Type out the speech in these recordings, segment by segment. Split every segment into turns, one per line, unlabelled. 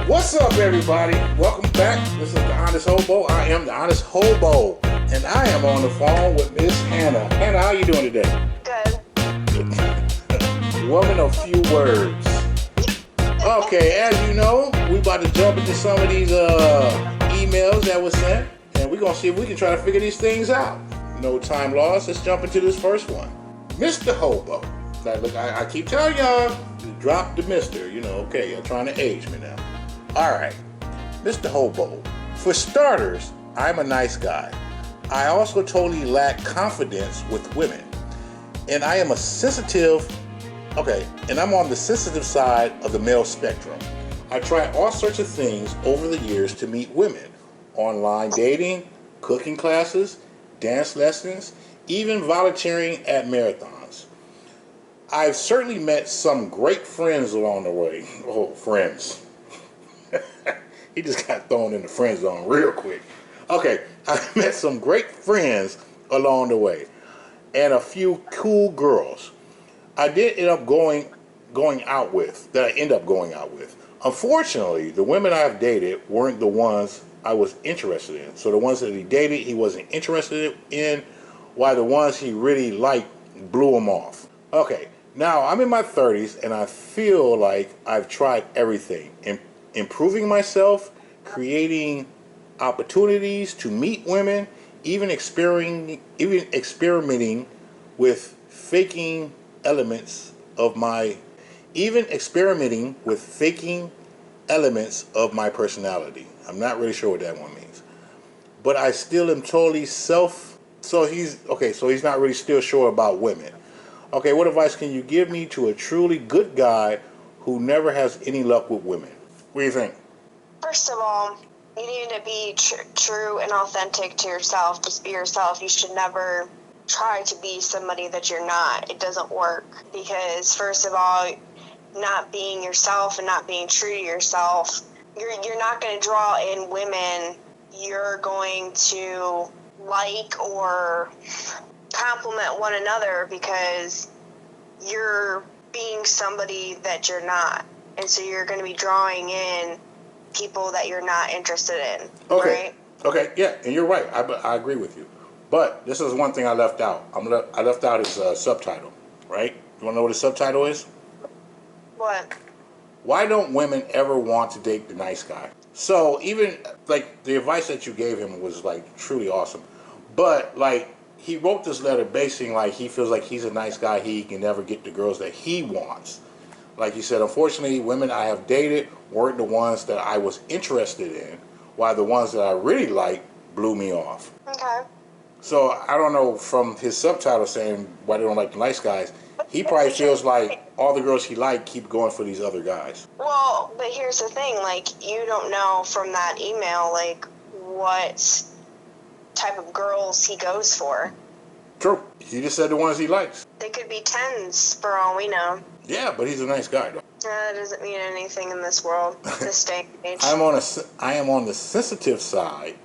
What's up, everybody? Welcome back. This is the Honest Hobo. I am the Honest Hobo, and I am on the phone with Miss Hannah. Hannah, how you doing today?
Good.
Woman of few words. Okay, as you know, we about to jump into some of these emails that were sent, and we're gonna see if we can try to figure these things out. No time lost. Let's jump into this first one. Mr. Hobo. Now, look, I keep telling y'all, drop the Mister. You know, okay, you're trying to age me now. All right, Mr. Hobo. For starters, I'm a nice guy. I also totally lack confidence with women, and I am a sensitive. Okay, and I'm on the sensitive side of the male spectrum. I try all sorts of things over the years to meet women. Online dating, cooking classes, dance lessons, even volunteering at marathons. I've certainly met some great friends along the way. Oh, friends. He just got thrown in the friend zone real quick. Okay, I've met some great friends along the way and a few cool girls. I did end up going out with, that I end up going out with. Unfortunately, the women I've dated weren't the ones I was interested in. So the ones that he dated, he wasn't interested in, while the ones he really liked blew him off. Okay, now I'm in my 30s and I feel like I've tried everything. Improving myself, creating opportunities to meet women, even experimenting with faking elements of my personality. I'm not really sure what that one means. But I still am totally so he's not really still sure about women. Okay, what advice can you give me to a truly good guy who never has any luck with women? What do you think?
First of all, you need to be true and authentic to yourself. Just be yourself. You should never try to be somebody that you're not. It doesn't work because, first of all, not being yourself and not being true to yourself, you're not going to draw in women you're going to like or compliment one another because you're being somebody that you're not. And so you're going to be drawing in people that you're not interested in.
Okay.
Right?
Okay. Yeah, and you're right. I agree with you. But this is one thing I left out. I left out his subtitle. Right? You want to know what his subtitle is?
What?
Why don't women ever want to date the nice guy? So even like the advice that you gave him was like truly awesome. But like he wrote this letter basing like he feels like he's a nice guy. He can never get the girls that he wants. Like you said, unfortunately, women I have dated weren't the ones that I was interested in, while the ones that I really liked blew me off.
Okay.
So I don't know, from his subtitle saying why they don't like the nice guys, he probably feels like all the girls he liked keep going for these other guys.
Well, but here's the thing, like, you don't know from that email, like, what type of girls he goes for.
True. He just said the ones he likes.
They could be 10s for all we know.
Yeah, but he's a nice guy, though.
That doesn't mean anything in this world, this day and age.
I am on the sensitive side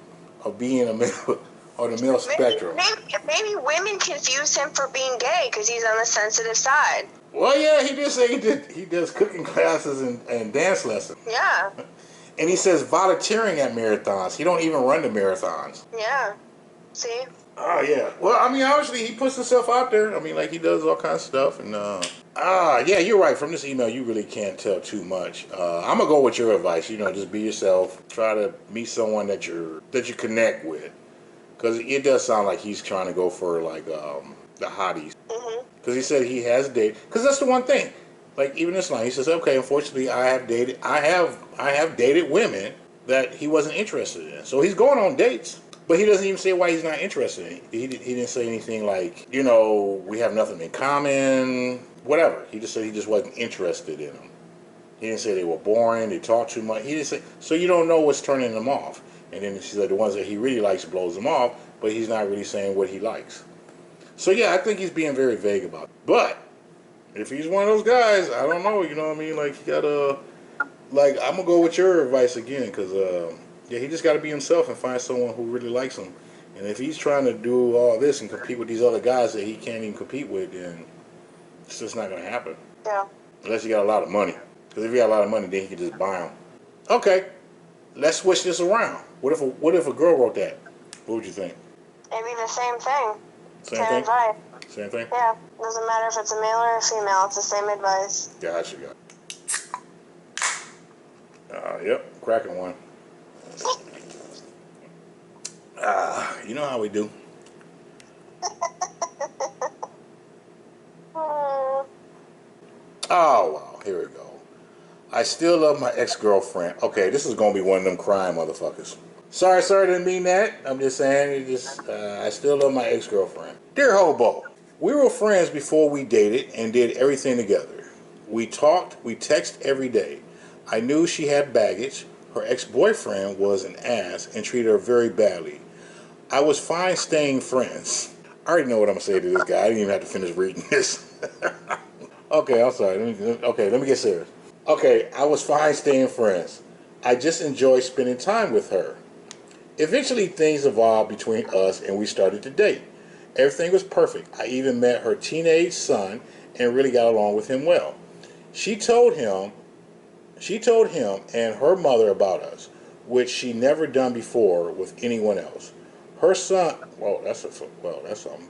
of being a male, on the male spectrum.
Maybe women confuse him for being gay because he's on the sensitive side.
Well, yeah, he did say he does cooking classes and dance lessons.
Yeah.
And he says volunteering at marathons. He don't even run the marathons.
Yeah. See?
Oh, yeah. Well, I mean, obviously, he puts himself out there. I mean, like, he does all kinds of stuff. And, yeah, you're right. From this email, you really can't tell too much. I'm going to go with your advice. You know, just be yourself. Try to meet someone that you connect with. Because it does sound like he's trying to go for, like, the hotties. Because he said he has dated. Because that's the one thing. Like, even this line, he says, okay, unfortunately, I have dated women that he wasn't interested in. So he's going on dates. But he doesn't even say why he's not interested. He didn't say anything like, you know, we have nothing in common, whatever. He just said he just wasn't interested in them. He didn't say they were boring, they talk too much. He didn't say, so you don't know what's turning them off. And then she said the ones that he really likes blows them off, but he's not really saying what he likes. So yeah, I think he's being very vague about it. But if he's one of those guys, I don't know, you know what I mean? Like, he gotta, like, I'm gonna go with your advice again, because, yeah, he just got to be himself and find someone who really likes him. And if he's trying to do all this and compete with these other guys that he can't even compete with, then it's just not going to happen.
Yeah.
Unless you got a lot of money. Because if you got a lot of money, then he can just buy them. Okay, let's switch this around. What if a girl wrote that? What would you think?
It'd be the same thing.
Same
Same
thing?
advice.
Same thing?
Yeah. Doesn't matter if it's a male or a female, it's the same advice.
Gotcha. Yep, cracking one. You know how we do.
Hmm.
Oh, wow, here we go. I still love my ex-girlfriend. Okay, this is going to be one of them crying motherfuckers. Sorry, didn't mean that. I'm just saying, I still love my ex-girlfriend. Dear Hobo, we were friends before we dated and did everything together. We talked, we texted every day. I knew she had baggage. Her ex-boyfriend was an ass and treated her very badly. I was fine staying friends. I already know what I'm going to say to this guy. I didn't even have to finish reading this. Okay, I'm sorry. Let me get serious. Okay, I was fine staying friends. I just enjoyed spending time with her. Eventually, things evolved between us and we started to date. Everything was perfect. I even met her teenage son and really got along with him well. She told him, she told him and her mother about us, which she never done before with anyone else. Her son, that's something.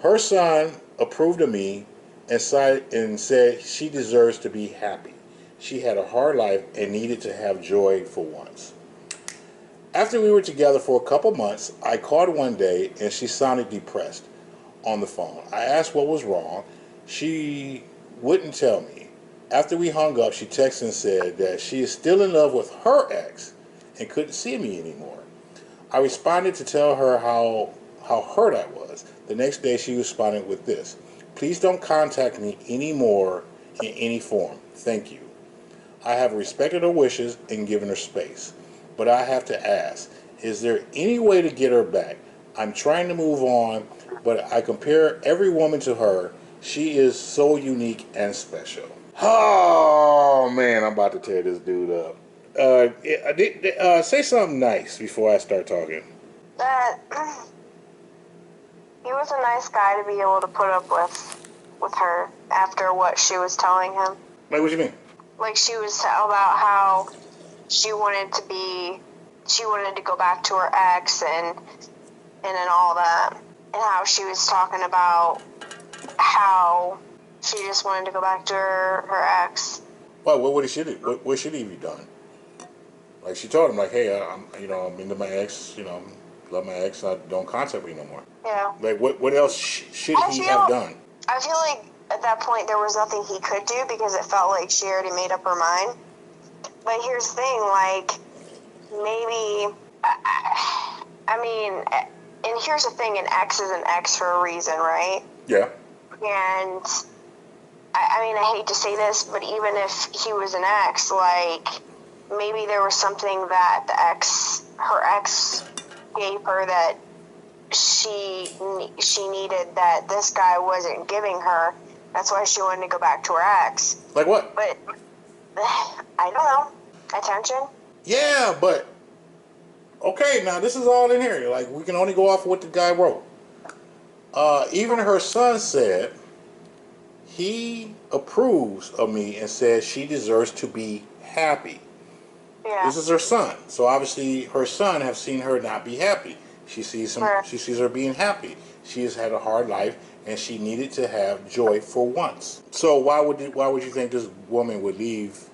Her son approved of me and said she deserves to be happy. She had a hard life and needed to have joy for once. After we were together for a couple months, I called one day and she sounded depressed on the phone. I asked what was wrong. She wouldn't tell me. After we hung up, she texted and said that she is still in love with her ex and couldn't see me anymore. I responded to tell her how hurt I was. The next day she responded with this: please don't contact me anymore in any form. Thank you. I have respected her wishes and given her space. But I have to ask, is there any way to get her back? I'm trying to move on, but I compare every woman to her. She is so unique and special. Oh man, I'm about to tear this dude up. Say something nice before I start talking.
That he was a nice guy to be able to put up with her after what she was telling him.
Like, what you mean?
Like, she was about how she wanted to go back to her ex and all that, and how she was talking about how she just wanted to go back to her ex.
Well, what should he be done? Like, she told him, like, hey, I'm into my ex, love my ex, don't contact me no more.
Yeah.
Like, what else should he have done?
I feel like at that point there was nothing he could do because it felt like she already made up her mind. But here's the thing, like, maybe, I mean, and here's the thing, an ex is an ex for a reason, right?
Yeah.
And, I mean, I hate to say this, but even if he was an ex, like, maybe there was something that her ex gave her that she needed that this guy wasn't giving her. That's why she wanted to go back to her ex.
Like what?
But, I don't know. Attention?
Yeah, but okay, now this is all in here. Like, we can only go off of what the guy wrote. Even her son said he approves of me and says she deserves to be happy.
Yeah.
This is her son, so obviously her son have seen her not be happy. She sees her being happy. She has had a hard life, and she needed to have joy for once. So why would you think this woman would leave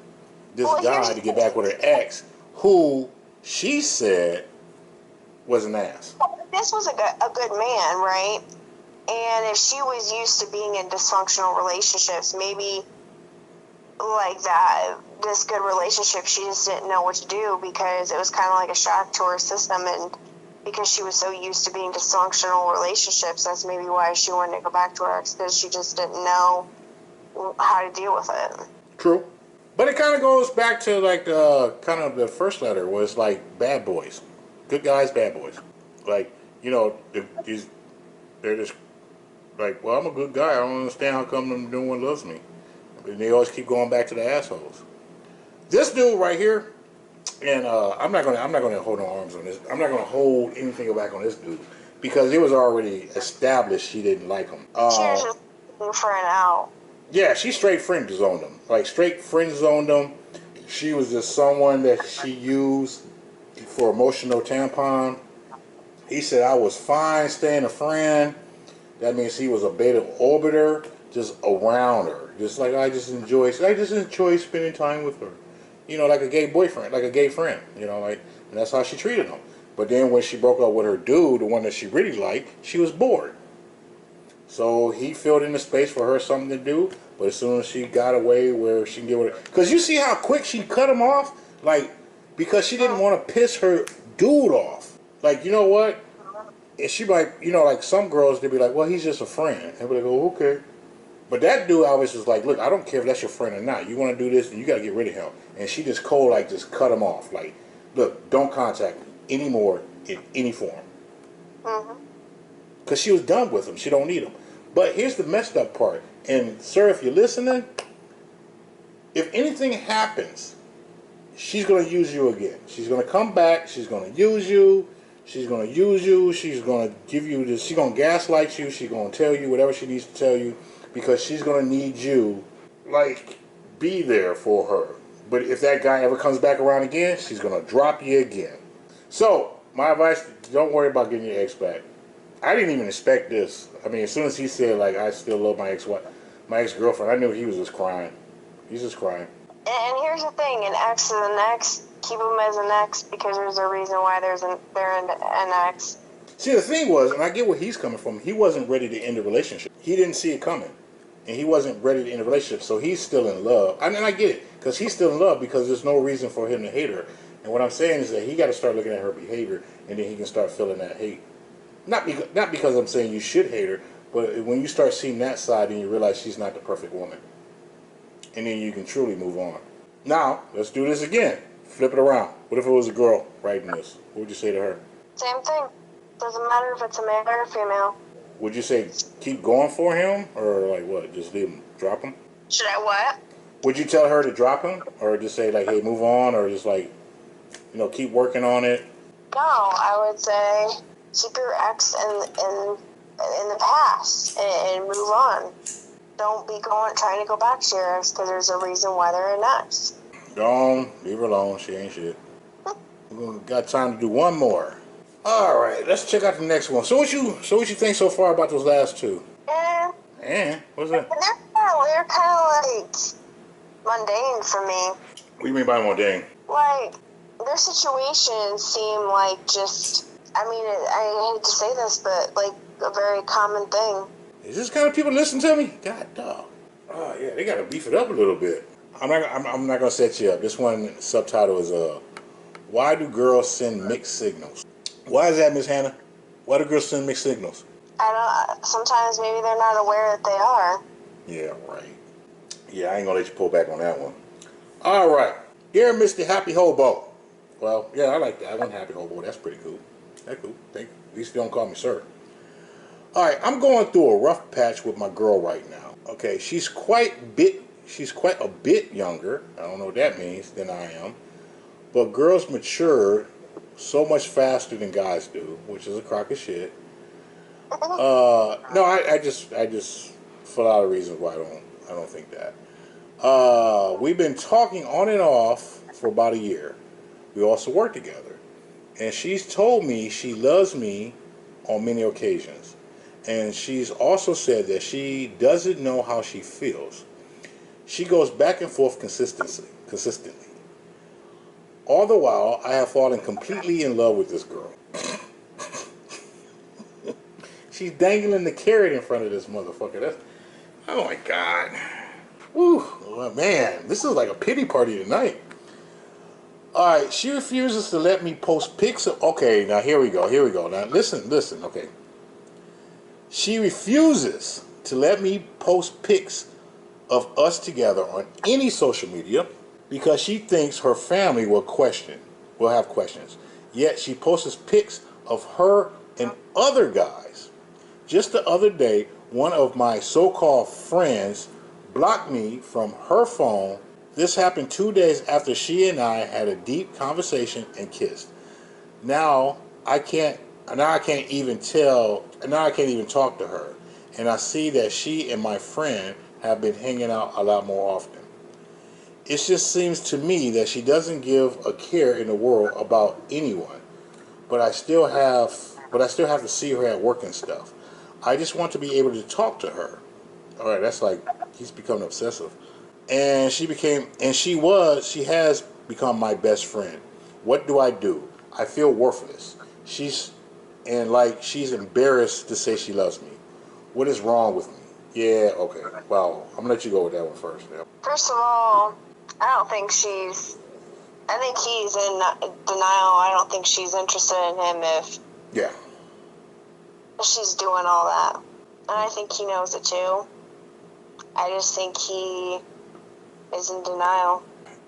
this guy to get back with her ex, who she said was an ass?
This was a good man, right? And if she was used to being in dysfunctional relationships, maybe like that, this good relationship, she just didn't know what to do because it was kind of like a shock to her system, and because she was so used to being dysfunctional relationships, that's maybe why she wanted to go back to her ex, because she just didn't know how to deal with it.
True. But it kind of goes back to like kind of the first letter was like bad boys, good guys, bad boys. Like, they're just like, well, I'm a good guy. I don't understand how come no one loves me. And they always keep going back to the assholes. This dude right here, and I'm not gonna hold no arms on this. I'm not gonna hold anything back on this dude because it was already established she didn't like him.
She was just looking for an out.
Yeah, she straight friend zoned him. Like, straight friend zoned him. She was just someone that she used for emotional tampon. He said I was fine staying a friend. That means he was a beta orbiter, just around her. Just like I just enjoy spending time with her. You know, like a gay boyfriend, like a gay friend. You know, like, and that's how she treated him. But then when she broke up with her dude, the one that she really liked, she was bored. So he filled in the space for her something to do. But as soon as she got away where she can get with her, because you see how quick she cut him off, like because she didn't want to piss her dude off. Like, you know what? And she might, you know, like some girls, they'd be like, well, he's just a friend. And they'd be like, oh, okay. But that dude always was like, look, I don't care if that's your friend or not. You want to do this, and you got to get rid of him. And she just cold, like, just cut him off. Like, look, don't contact me anymore in any form. Because she was done with him. She don't need him. But here's the messed up part. And, sir, if you're listening, if anything happens, she's going to use you again. She's going to come back. She's going to use you. She's going to use you. She's going to give you this. She's going to gaslight you. She's going to tell you whatever she needs to tell you because she's going to need you, like, be there for her. But if that guy ever comes back around again, she's going to drop you again. So, my advice, don't worry about getting your ex back. I didn't even expect this. I mean, as soon as he said, like, I still love my ex-girlfriend, I knew he was just crying. He's just crying.
And here's the thing, an ex is an ex. Keep them as an ex because there's a reason why they're an ex.
See, the thing was, and I get where he's coming from, he wasn't ready to end the relationship. He didn't see it coming. And he wasn't ready to end the relationship, so he's still in love. And I get it, because he's still in love because there's no reason for him to hate her. And what I'm saying is that he got to start looking at her behavior, and then he can start feeling that hate. Not because I'm saying you should hate her, but when you start seeing that side and you realize she's not the perfect woman. And then you can truly move on. Now, let's do this again. Flip it around. What if it was a girl writing this? What would you say to her?
Same thing. Doesn't matter if it's a male or a female.
Would you say keep going for him? Or like what? Just leave him? Drop him?
Should I what?
Would you tell her to drop him? Or just say like, hey, move on? Or just like, you know, keep working on it?
No, I would say keep your ex in the past and move on. Don't be trying to go back to your ex because there's a reason why they're an ex.
Don't leave her alone. She ain't shit. We got time to do one more. All right, let's check out the next one. So what you think so far about those last two? What's that?
They're kind of like mundane for me.
What do you mean by mundane?
Like their situations seem like just. I mean, I hate to say this, but like a very common thing.
Is this kind of people listen to me? God dog. Oh yeah, they gotta beef it up a little bit. I'm not gonna set you up. This one subtitle is why do girls send mixed signals? Why is that, Miss Hannah? Why do girls send mixed signals?
I don't. Sometimes maybe they're not aware that they are.
Yeah, right. Yeah, I ain't gonna let you pull back on that one. All right, dear Mr. Happy Hobo. Well, yeah, I like that one, Happy Hobo. That's pretty cool. That's cool. At least you don't call me sir. All right, I'm going through a rough patch with my girl right now. Okay, she's quite a bit younger. I don't know what that means than I am. But girls mature so much faster than guys do, which is a crock of shit. No, I just for a lot of reasons why I don't think that. We've been talking on and off for about a year. We also work together, and she's told me she loves me on many occasions, and she's also said that she doesn't know how she feels. She goes back and forth consistently. All the while, I have fallen completely in love with this girl. She's dangling the carrot in front of this motherfucker. Oh my God. Woo, oh man, this is like a pity party tonight. Alright, she refuses to let me post pics of... Okay, now here we go. Now listen, okay. She refuses to let me post pics of us together on any social media because she thinks her family will have questions. Yet she posts pics of her and other guys. Just the other day, one of my so-called friends blocked me from her phone. This happened 2 days after she and I had a deep conversation and kissed. Now I can't even talk to her. And I see that she and my friend have been hanging out a lot more often. it just seems to me that she doesn't give a care in the world about anyone. But I still have, to see her at work and stuff. I just want to be able to talk to her. All right, that's like he's becoming obsessive. And she has become my best friend. What do I do? I feel worthless. She's embarrassed to say she loves me. What is wrong with me? Yeah, okay. Well, I'm gonna let you go with that one first. Yeah.
First of all, I don't think she's. I think he's in denial. I don't think she's interested in him if
Yeah.
she's doing all that. And I think he knows it too. I just think he is in denial.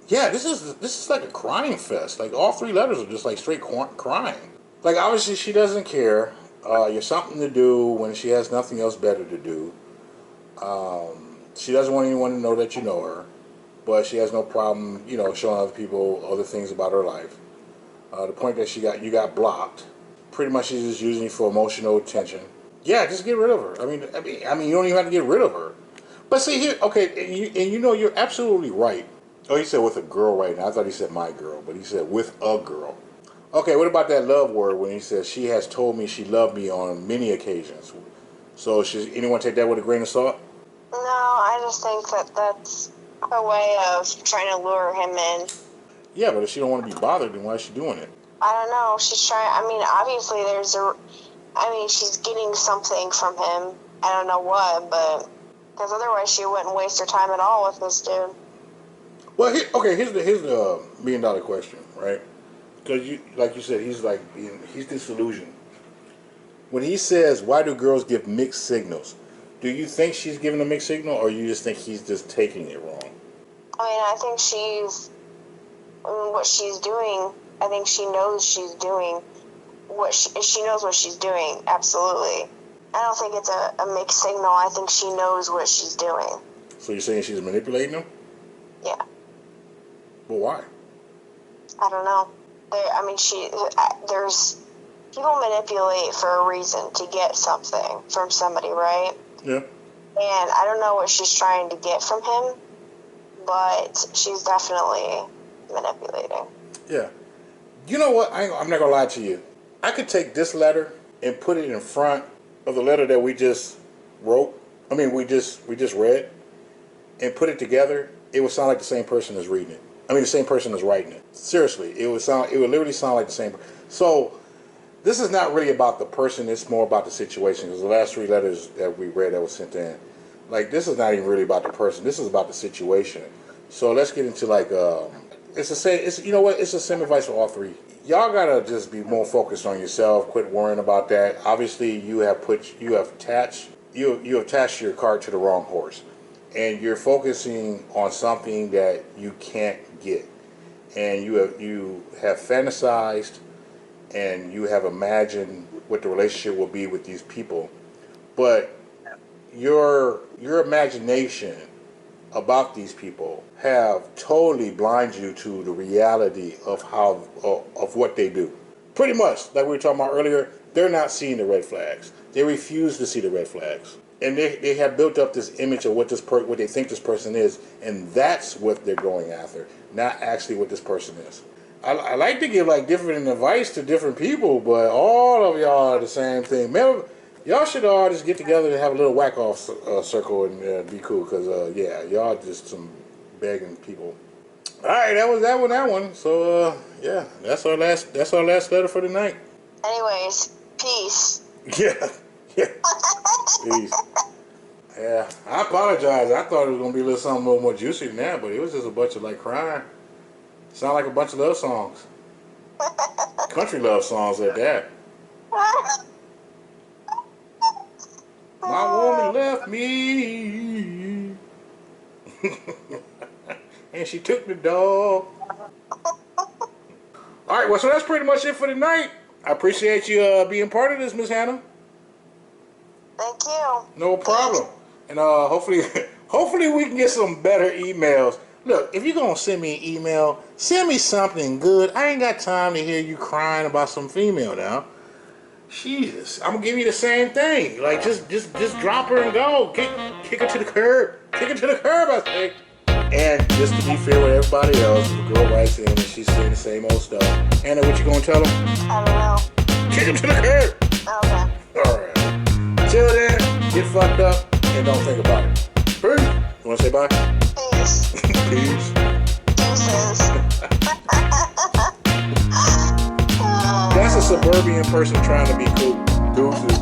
Yeah, this is like a crying fest. Like all three letters are just like straight crying. Like obviously she doesn't care. You're something to do when she has nothing else better to do. She doesn't want anyone to know that you know her, but she has no problem, showing other people other things about her life. The point that you got blocked. Pretty much she's just using you for emotional attention. Yeah, just get rid of her. I mean, you don't even have to get rid of her. But see here, okay, and you're absolutely right. Oh, he said with a girl right now. I thought he said my girl, but he said with a girl. Okay, what about that love word when he says she has told me she loved me on many occasions? So should anyone take that with a grain of salt?
No, I just think that that's a way of trying to lure him in.
Yeah, but if she don't want to be bothered, then why is she doing it?
I don't know. She's trying. I mean, obviously she's getting something from him. I don't know what, but because otherwise she wouldn't waste her time at all with this dude.
Well, here's the $1,000,000 question, right? Because like you said, he's disillusioned. When he says, "Why do girls give mixed signals?" Do you think she's giving a mixed signal, or you just think he's just taking it wrong?
I mean, I think what she's doing. I think she knows she's doing she knows what she's doing. Absolutely. I don't think it's a mixed signal. I think she knows what she's doing.
So you're saying she's manipulating him?
Yeah.
But why?
I don't know. There's people manipulate for a reason to get something from somebody, right?
Yeah.
And I don't know what she's trying to get from him, but she's definitely manipulating.
Yeah. You know what? I'm not gonna lie to you. I could take this letter and put it in front of the letter that we just wrote. I mean, we just read, and put it together. It would sound like the same person is reading it. I mean, the same person is writing it. Seriously, it would literally sound like the same. So this is not really about the person. It's more about the situation. Because the last three letters that we read that was sent in, like this is not even really about the person. This is about the situation. So let's get into it's the same advice for all three. Y'all gotta just be more focused on yourself. Quit worrying about that. Obviously, you have attached your cart to the wrong horse, and you're focusing on something that you can't get, and you have fantasized, and you have imagined what the relationship will be with these people, but your imagination about these people have totally blinded you to the reality of what they do. Pretty much, like we were talking about earlier, they're not seeing the red flags. They refuse to see the red flags, and they have built up this image of what they think this person is, and that's what they're going after, not actually what this person is. I like to give like different advice to different people, but all of y'all are the same thing. Man, y'all should all just get together and have a little whack-off circle and be cool, because, y'all just some begging people. All right, that was that one. So, that's our last letter for tonight.
Anyways, peace.
Yeah. Peace. Yeah, I apologize. I thought it was going to be something a little more juicy than that, but it was just a bunch of, like, crying. Sound like a bunch of love songs. Country love songs at that. My woman left me. And she took the dog. Alright, well, so that's pretty much it for tonight. I appreciate you being part of this, Miss Hannah.
Thank you.
No problem. And hopefully we can get some better emails. Look, if you're going to send me an email, send me something good. I ain't got time to hear you crying about some female now. Jesus, I'm gonna give you the same thing. Like just drop her and go. Kick her to the curb. Kick her to the curb, I think. And just to be fair with everybody else, the girl writes in and she's saying the same old stuff. Anna, what you gonna tell him?
I don't know.
Kick him to the curb.
Okay.
Alright. Till then, get fucked up and don't think about it. Peace. You wanna say bye?
Peace.
Peace.
Deuces.
That's a suburban person trying to be cool. Deuces.